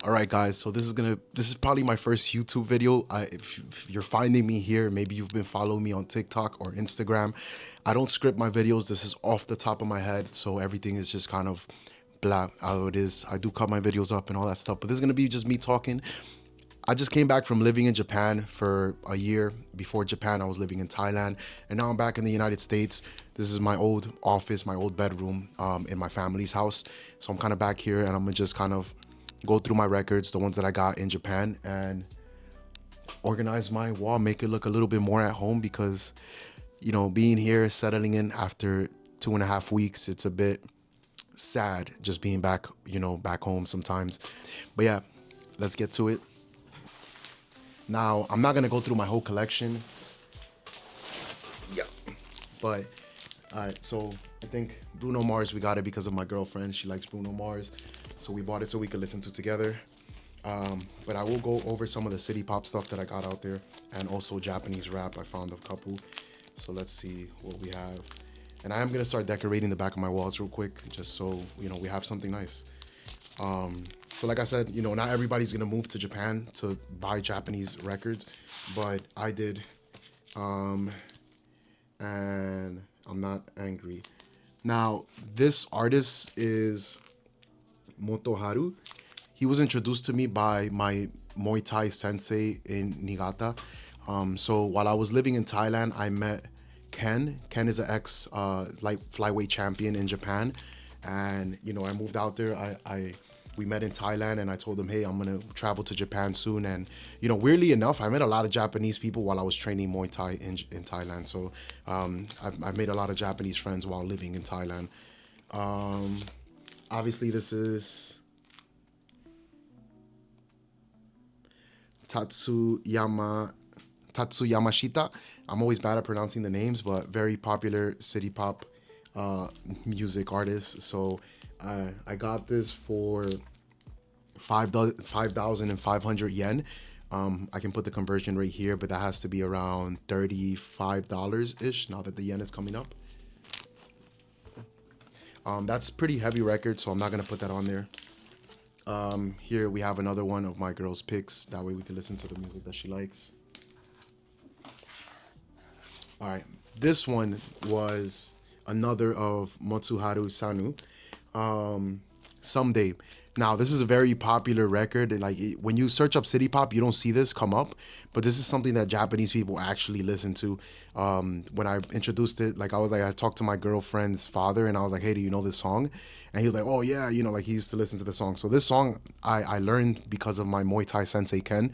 All right, guys. So this is probably my first YouTube video. If you're finding me here, maybe you've been following me on TikTok or Instagram. I don't script my videos. This is off the top of my head, so everything is just kind of blah how it is. I do cut my videos up and all that stuff, but this is gonna be just me talking. I just came back from living in Japan for a year. Before Japan, I was living in Thailand, and now I'm back in the United States. This is my old office, my old bedroom in my family's house. So I'm kind of back here, and I'm gonna just kind of go through my records, the ones that I got in Japan, and organize my wall, make it look a little bit more at home because, being here, settling in after 2.5 weeks, it's a bit sad just being back, back home sometimes. But yeah, let's get to it. Now, I'm not gonna go through my whole collection. Yeah. But all right, so I think Bruno Mars, we got it because of my girlfriend. She likes Bruno Mars. So we bought it so we could listen to together. But I will go over some of the city pop stuff that I got out there and also Japanese rap. I found a couple. So let's see what we have. And I am gonna start decorating the back of my walls real quick, just so we have something nice. So like I said, not everybody's gonna move to Japan to buy Japanese records, but I did, and I'm not angry. Now, this artist is Motoharu. He was introduced to me by my Muay Thai sensei in Niigata. So while I was living in Thailand, I met Ken. Ken is an ex light flyweight champion in Japan, and I moved out there. I we met in Thailand, and I told him, hey, I'm gonna travel to Japan soon. And weirdly enough, I met a lot of Japanese people while I was training Muay Thai in Thailand. So I've made a lot of Japanese friends while living in Thailand. Obviously, this is Tatsuyama Tatsuyamashita. I'm always bad at pronouncing the names, but very popular city pop music artist. So I got this for 5,500 yen. I can put the conversion rate here, but that has to be around $35 ish now that the yen is coming up. That's pretty heavy record, so I'm not gonna put that on there. Here we have another one of my girl's picks. That way we can listen to the music that she likes. All right, this one was another of Motsuharu Sanu. Someday. Now, this is a very popular record. Like when you search up city pop, you don't see this come up, but this is something that Japanese people actually listen to. When I introduced it, I talked to my girlfriend's father, and I was like, "Hey, do you know this song?" And he was like, "Oh yeah, like he used to listen to the song." So this song I learned because of my Muay Thai sensei Ken.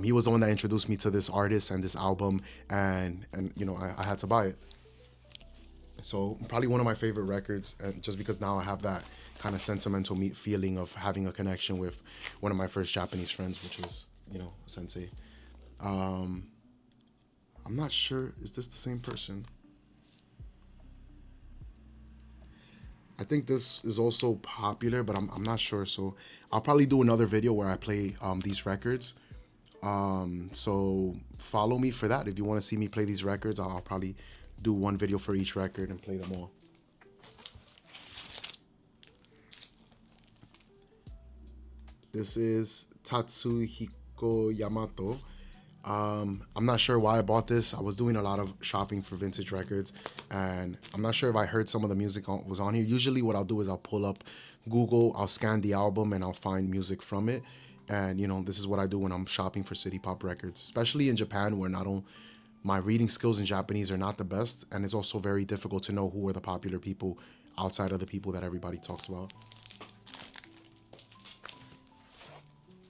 He was the one that introduced me to this artist and this album, and I had to buy it. So probably one of my favorite records, and just because now I have that kind of sentimental feeling of having a connection with one of my first Japanese friends, which was sensei. I'm not sure. Is this the same person? I think this is also popular, but I'm not sure. So I'll probably do another video where I play these records. So follow me for that. If you want to see me play these records, I'll probably do one video for each record and play them all. This is Tatsuhiko Yamato. I'm not sure why I bought this. I was doing a lot of shopping for vintage records, and I'm not sure if I heard some of the music was on here. Usually what I'll do is I'll pull up Google, I'll scan the album, and I'll find music from it. And this is what I do when I'm shopping for city pop records, especially in Japan, where not only my reading skills in Japanese are not the best, and it's also very difficult to know who are the popular people outside of the people that everybody talks about.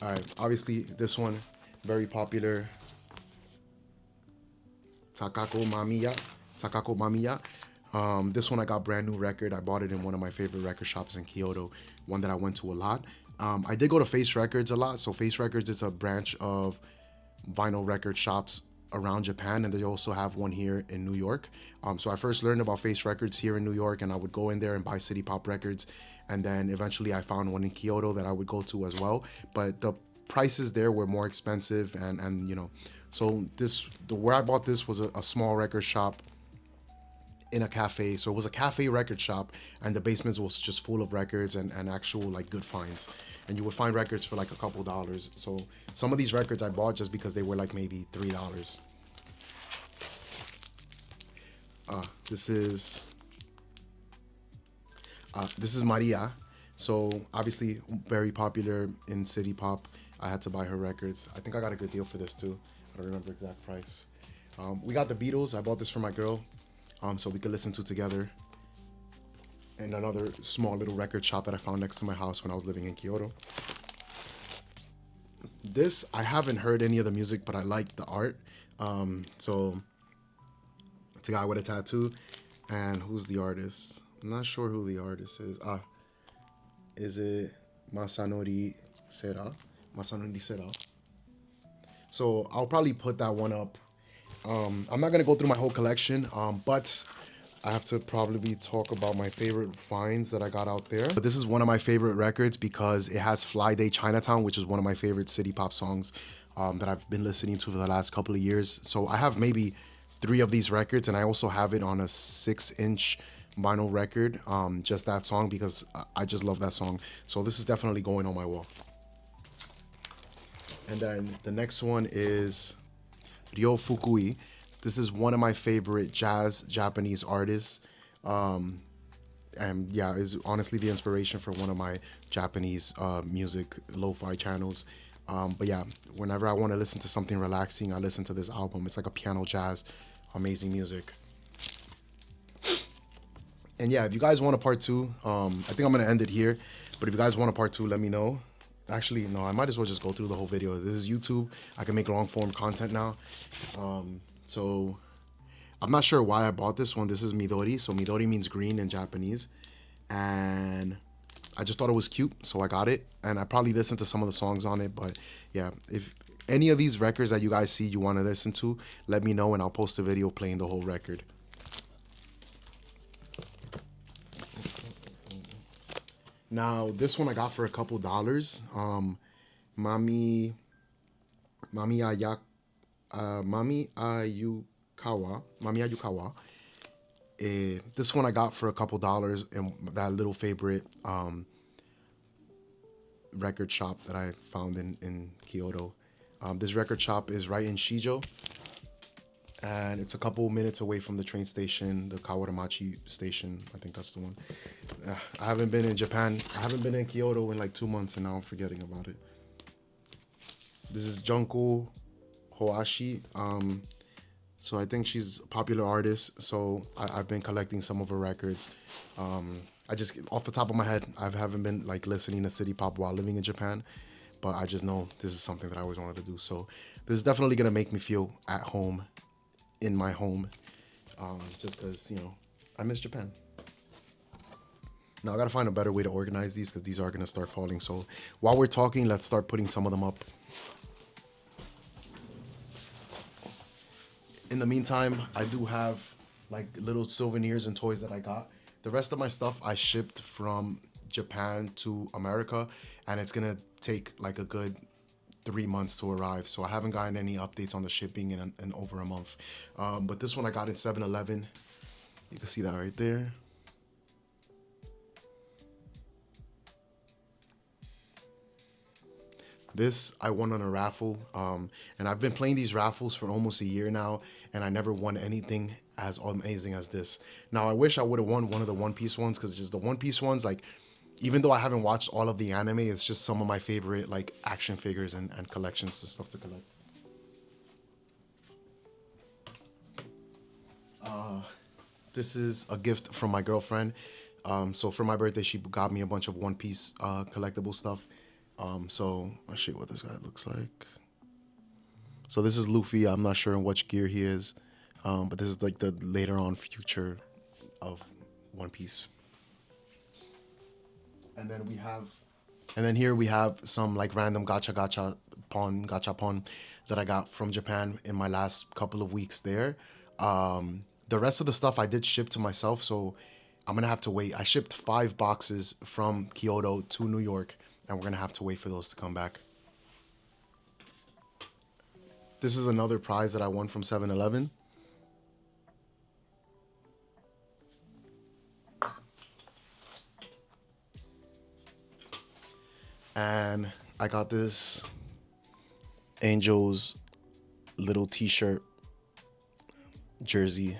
All right, obviously this one, very popular, Takako Mamiya. Takako Mamiya. This one I got brand new record. I bought it in one of my favorite record shops in Kyoto, one that I went to a lot. I did go to Face Records a lot. So Face Records is a branch of vinyl record shops around Japan, and they also have one here in New York. So I first learned about Face Records here in New York, and I would go in there and buy city pop records, and then eventually I found one in Kyoto that I would go to as well. But the prices there were more expensive, and so where I bought this was a small record shop in a cafe. So it was a cafe record shop, and the basement was just full of records and actual like good finds. And you would find records for like a couple dollars. So some of these records I bought just because they were like maybe $3. This is this is Maria. So obviously very popular in city pop. I had to buy her records. I think I got a good deal for this too. I don't remember exact price. We got the Beatles. I bought this for my girl, so we could listen to together. And another small little record shop that I found next to my house when I was living in Kyoto. This, I haven't heard any of the music, but I like the art. So it's a guy with a tattoo. And who's the artist? I'm not sure who the artist is. Is it Masanori Sera? Masanori Sera. So I'll probably put that one up. I'm not gonna go through my whole collection, but I have to probably talk about my favorite finds that I got out there. But this is one of my favorite records because it has Fly Day Chinatown, which is one of my favorite city pop songs that I've been listening to for the last couple of years. So I have maybe 3 of these records, and I also have it on a 6-inch vinyl record, just that song, because I just love that song. So this is definitely going on my wall. And then the next one is Ryo Fukui. This is one of my favorite jazz Japanese artists. And yeah, is honestly the inspiration for one of my Japanese music lo-fi channels. But yeah, whenever I want to listen to something relaxing, I listen to this album. It's like a piano jazz, amazing music. And yeah, if you guys want a part 2, I think I'm going to end it here. But if you guys want a part 2, let me know. Actually, no, I might as well just go through the whole video. This is YouTube. I can make long form content now. So I'm not sure why I bought this one. This is Midori. So Midori means green in Japanese. And I just thought it was cute, so I got it. And I probably listened to some of the songs on it. But yeah, if any of these records that you guys see you want to listen to, let me know and I'll post a video playing the whole record. Now, this one I got for a couple dollars. Mami Ayukawa. Mami Ayukawa. This one I got for a couple dollars in that little favorite record shop that I found in Kyoto. This record shop is right in Shijo. And it's a couple minutes away from the train station, the Kawaramachi station. I think that's the one. I haven't been in Japan. I haven't been in Kyoto in like 2 months, and now I'm forgetting about it. This is Junko Hoashi. So I think she's a popular artist. So I've been collecting some of her records. I just, off the top of my head, I haven't been like listening to city pop while living in Japan. But I just know this is something that I always wanted to do. So this is definitely going to make me feel at home in my home, just because, you know, I miss Japan. Now I gotta find a better way to organize these because these are gonna start falling. So while we're talking, let's start putting some of them up. In the meantime, I do have like little souvenirs and toys that I got. The rest of my stuff I shipped from Japan to America, and it's gonna take like a good 3 months to arrive, so I haven't gotten any updates on the shipping in over a month. But this one I got in 7-Eleven. You can see that right there. This I won on a raffle, and I've been playing these raffles for almost a year now, and I never won anything as amazing as this. Now I wish I would have won one of the One Piece ones, because just the One Piece ones, like, even though I haven't watched all of the anime, it's just some of my favorite like action figures and collections and stuff to collect. This is a gift from my girlfriend. So for my birthday, she got me a bunch of One Piece collectible stuff. So I'll show you what this guy looks like. So this is Luffy. I'm not sure in which gear he is, but this is like the later on future of One Piece. And then here we have some like random gacha pawn that I got from Japan in my last couple of weeks there. The rest of the stuff I did ship to myself, so I'm gonna have to wait. I shipped 5 boxes from Kyoto to New York, and we're gonna have to wait for those to come back. This is another prize that I won from 7-Eleven. And I got this Angel's little t-shirt jersey.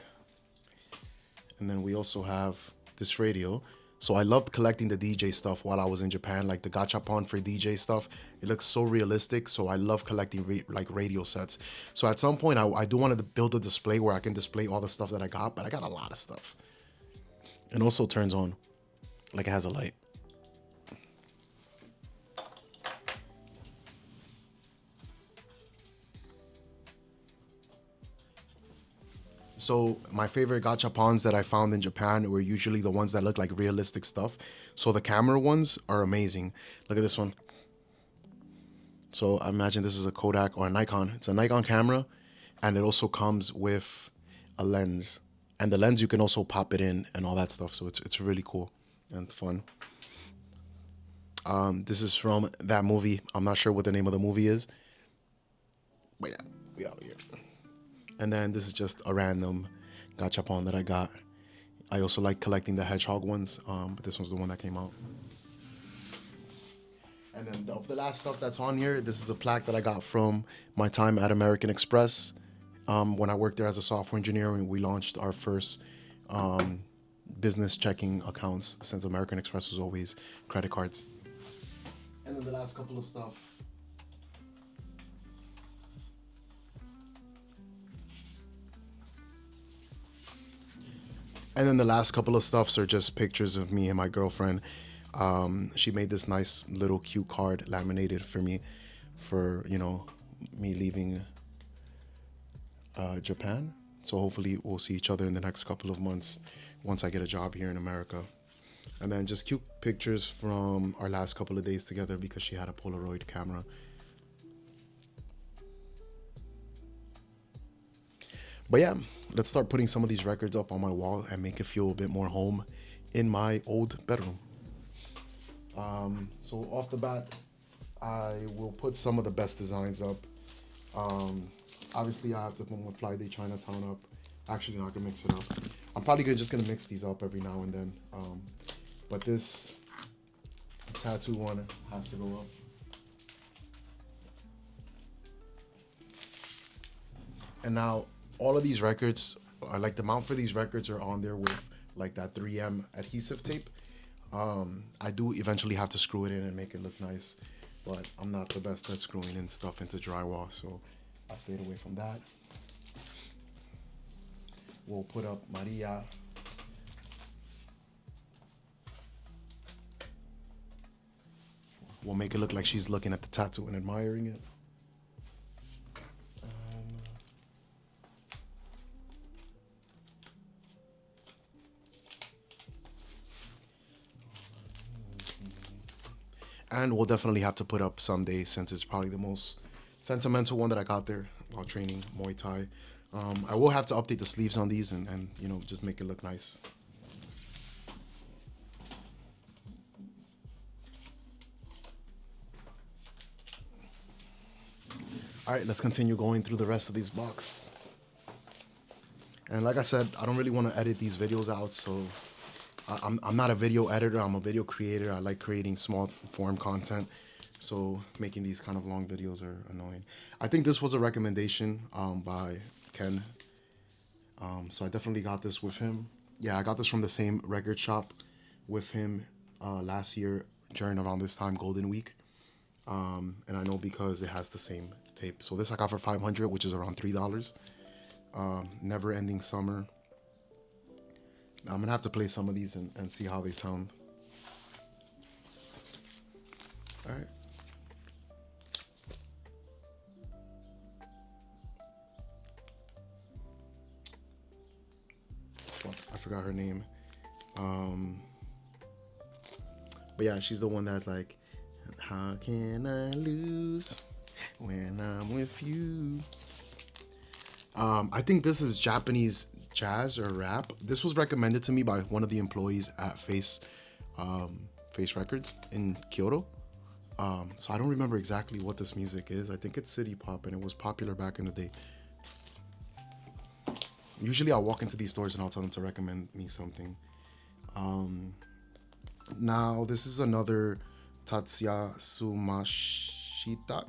And then we also have this radio. So I loved collecting the DJ stuff while I was in Japan, like the gachapon for DJ stuff. It looks so realistic, so I love collecting like radio sets. So at some point, I do want to build a display where I can display all the stuff that I got, but I got a lot of stuff. It also turns on, like it has a light. So my favorite gachapons that I found in Japan were usually the ones that look like realistic stuff. So the camera ones are amazing. Look at this one. So I imagine this is a Kodak or a Nikon. It's a Nikon camera, and it also comes with a lens. And the lens, you can also pop it in and all that stuff. So it's really cool and fun. This is from that movie. I'm not sure what the name of the movie is. But yeah, we out here. And then this is just a random gachapon that I got. I also like collecting the hedgehog ones, but this one's the one that came out. And then of the last stuff that's on here, this is a plaque that I got from my time at American Express. When I worked there as a software engineer, and we launched our first business checking accounts, since American Express was always credit cards. And then the last couple of stuff. And then the last couple of stuffs are just pictures of me and my girlfriend. She made this nice little cute card laminated for me for, me leaving Japan. So hopefully we'll see each other in the next couple of months once I get a job here in America. And then just cute pictures from our last couple of days together because she had a Polaroid camera. But yeah, let's start putting some of these records up on my wall and make it feel a bit more home in my old bedroom. So off the bat, I will put some of the best designs up. Obviously, I have to put my Fly Day Chinatown up. Actually, not gonna mix it up. I'm probably just gonna mix these up every now and then. But this tattoo one has to go up. And now, all of these records, like the mount for these records are on there with like that 3M adhesive tape. I do eventually have to screw it in and make it look nice, but I'm not the best at screwing in stuff into drywall, so I've stayed away from that. We'll put up Maria. We'll make it look like she's looking at the tattoo and admiring it. And we'll definitely have to put up someday, since it's probably the most sentimental one that I got there while training Muay Thai. I will have to update the sleeves on these and just make it look nice. All right, let's continue going through the rest of these box. And like I said, I don't really want to edit these videos out, so I'm not a video editor, I'm a video creator. I like creating small form content, so making these kind of long videos are annoying. I think this was a recommendation by Ken, so I definitely got this with him. Yeah, I got this from the same record shop with him last year during around this time, Golden Week. And I know because it has the same tape. So this I got for $500, which is around $3. Never Ending Summer. I'm gonna have to play some of these and see how they sound. All right. Fuck, I forgot her name. But yeah, she's the one that's like, how can I lose when I'm with you? I think this is Japanese jazz or rap. This was recommended to me by one of the employees at Face Records in Kyoto. So I don't remember exactly what this music is. I think it's city pop, and it was popular back in the day. Usually I'll walk into these stores and I'll tell them to recommend me something. Now this is another Tatsuya Sumashita.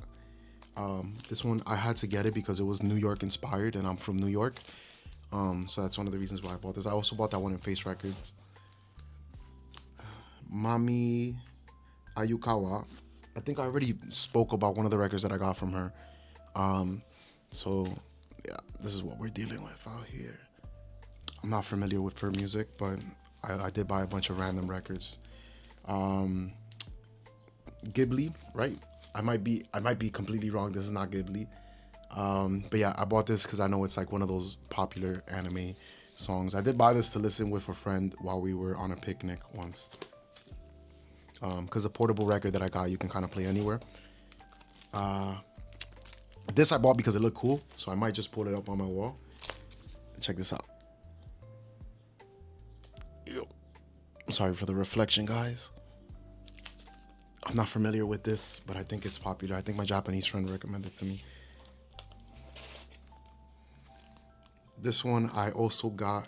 This one I had to get it because it was New York inspired, and I'm from New York. So that's one of the reasons why I bought this. I also bought that one in Face Records. Mami Ayukawa. I think I already spoke about one of the records that I got from her. So yeah, this is what we're dealing with out here. I'm not familiar with her music, but I did buy a bunch of random records. Ghibli, right? I might be completely wrong. This is not Ghibli. But yeah, I bought this because I know it's like one of those popular anime songs. I did buy this to listen with a friend while we were on a picnic once. Because the portable record that I got, you can kind of play anywhere. This I bought because it looked cool, so I might just pull it up on my wall. Check this out. Ew. Sorry for the reflection, guys. I'm not familiar with this, but I think it's popular. I think my Japanese friend recommended it to me. This one I also got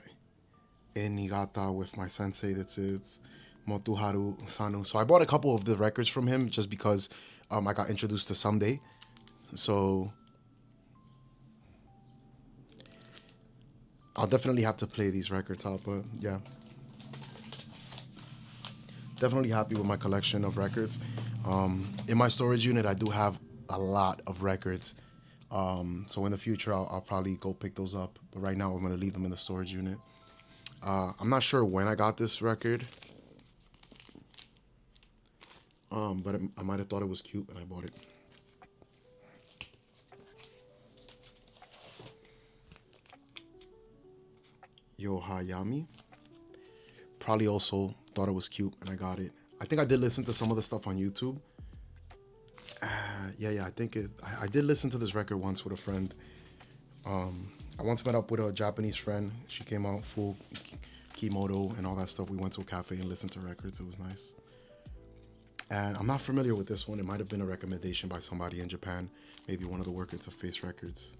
in Niigata with my sensei. It's Motoharu Sanu. So I bought a couple of the records from him just because I got introduced to Someday. So I'll definitely have to play these records out, but yeah. Definitely happy with my collection of records. In my storage unit, I do have a lot of records. So in the future, I'll probably go pick those up. But right now, I'm going to leave them in the storage unit. I'm not sure when I got this record. But I might have thought it was cute and I bought it. Yo Hayami. Probably also thought it was cute and I got it. I think I did listen to some of the stuff on YouTube. Yeah, I did listen to this record once with a friend. I once met up with a Japanese friend. She came out full kimono and all that stuff. We went to a cafe and listened to records. It was nice. And I'm not familiar with this one. It might have been a recommendation by somebody in Japan. Maybe one of the workers of Face Records.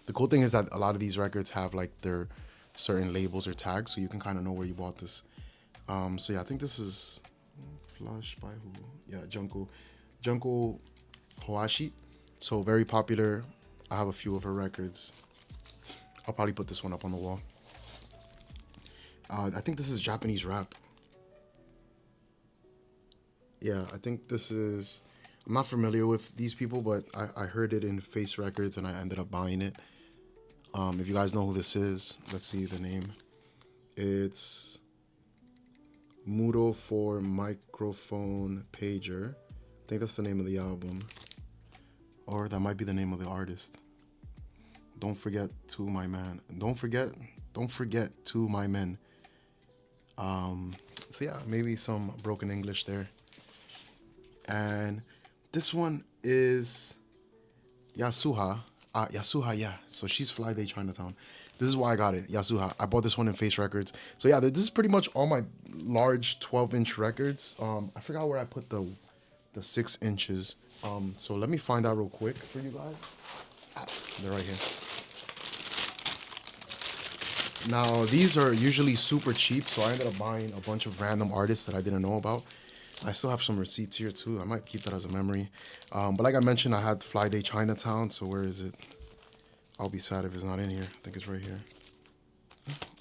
The cool thing is that a lot of these records have like their certain labels or tags, so you can kind of know where you bought this. So yeah, I think this is Flush by who? Yeah, Junko Hoashi. So very popular. I have a few of her records. I'll probably put this one up on the wall. I think this is Japanese rap. Yeah, I think this is... I'm not familiar with these people, but I heard it in Face Records and I ended up buying it. If you guys know who this is, let's see the name. It's Muro for Microphone Pager. I think that's the name of the album. Or that might be the name of the artist. Don't forget to my man. Don't forget to my men. So yeah, maybe some broken English there. And this one is Yasuha. Yasuha, yeah. So she's Fly Day Chinatown. This is why I got it, Yasuha. I bought this one in Face Records. So yeah, this is pretty much all my large 12-inch records. I forgot where I put the 6 inches. So let me find out real quick for you guys. They're right here. Now, these are usually super cheap, so I ended up buying a bunch of random artists that I didn't know about. I still have some receipts here too. I might keep that as a memory. But like I mentioned, I had Fly Day Chinatown. So where is it? I'll be sad if it's not in here. I think it's right here.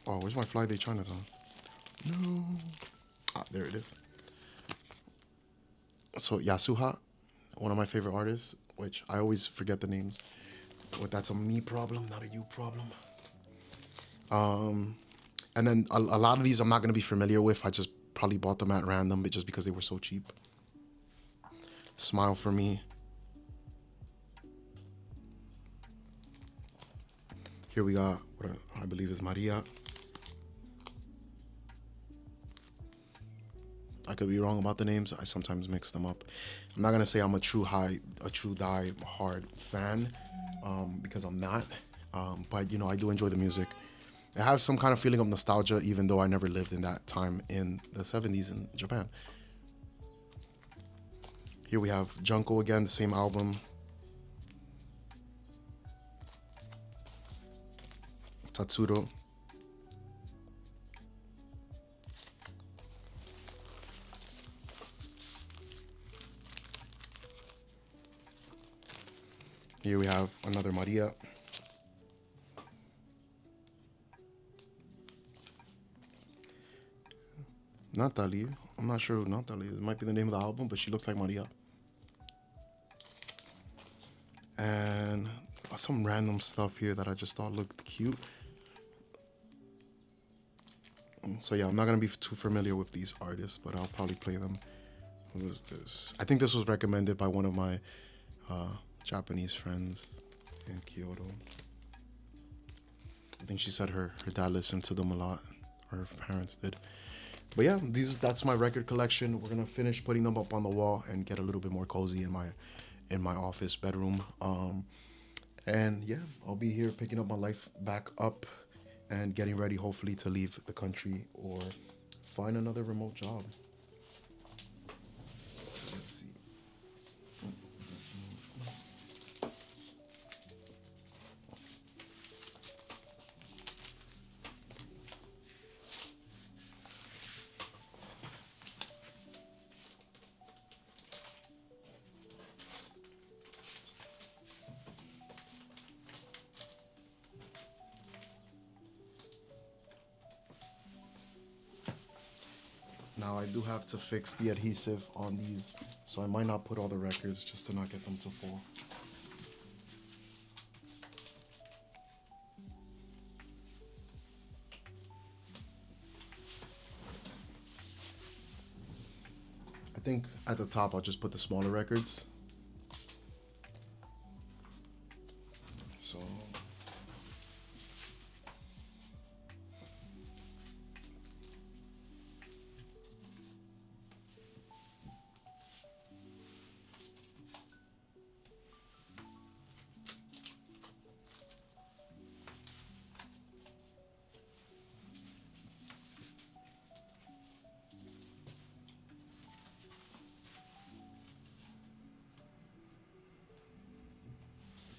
Oh, where's my Fly Day Chinatown? No. There it is. So Yasuha, one of my favorite artists, which I always forget the names. But that's a me problem, not a you problem. And then a lot of these I'm not going to be familiar with. I just probably bought them at random, but just because they were so cheap. Smile for Me. Here we got what I believe is Maria. I could be wrong about the names. I sometimes mix them up. I'm not gonna say I'm a true die hard fan, because I'm not. But you know, I do enjoy the music. It has some kind of feeling of nostalgia, even though I never lived in that time in the 70s in Japan. Here we have Junko again, the same album. Tatsuro. Here we have another Maria. Natalie. I'm not sure who Natalie is. It might be the name of the album, but she looks like Maria. And some random stuff here that I just thought looked cute. So yeah, I'm not gonna be too familiar with these artists, but I'll probably play them. Who was this? I think this was recommended by one of my Japanese friends in Kyoto. I think she said her dad listened to them a lot, or her parents did. But yeah, that's my record collection. We're gonna finish putting them up on the wall and get a little bit more cozy in my office bedroom. And yeah, I'll be here picking up my life back up and getting ready, hopefully, to leave the country or find another remote job. Let's see. Now I do have to fix the adhesive on these, so I might not put all the records just to not get them to fall. I think at the top I'll just put the smaller records. So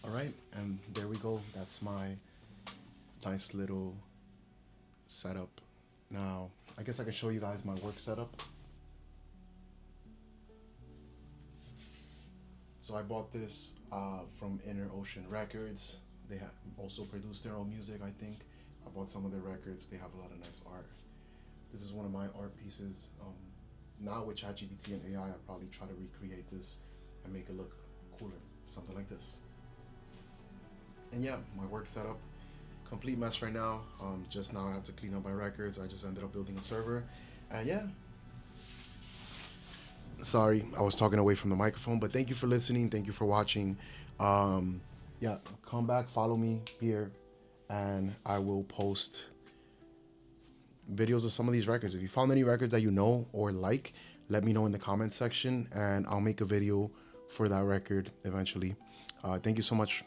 all right, and there we go. That's my nice little setup. Now, I guess I can show you guys my work setup. So I bought this from Inner Ocean Records. They have also produced their own music, I think. I bought some of their records. They have a lot of nice art. This is one of my art pieces. Now with ChatGPT and AI, I probably try to recreate this and make it look cooler, something like this. And yeah, my work setup, complete mess right now. Just now I have to clean up my records. I just ended up building a server, and yeah. Sorry, I was talking away from the microphone, but thank you for listening. Thank you for watching. Yeah, come back, follow me here, and I will post videos of some of these records. If you found any records that you know or like, let me know in the comment section, and I'll make a video for that record eventually. Thank you so much.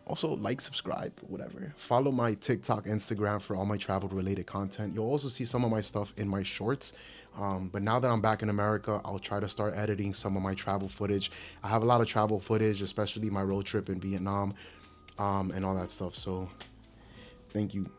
Also, like, subscribe, whatever. Follow my TikTok, Instagram for all my travel related content. You'll also see some of my stuff in my shorts. But now that I'm back in America, I'll try to start editing some of my travel footage. I have a lot of travel footage, especially my road trip in Vietnam, and all that stuff. So thank you.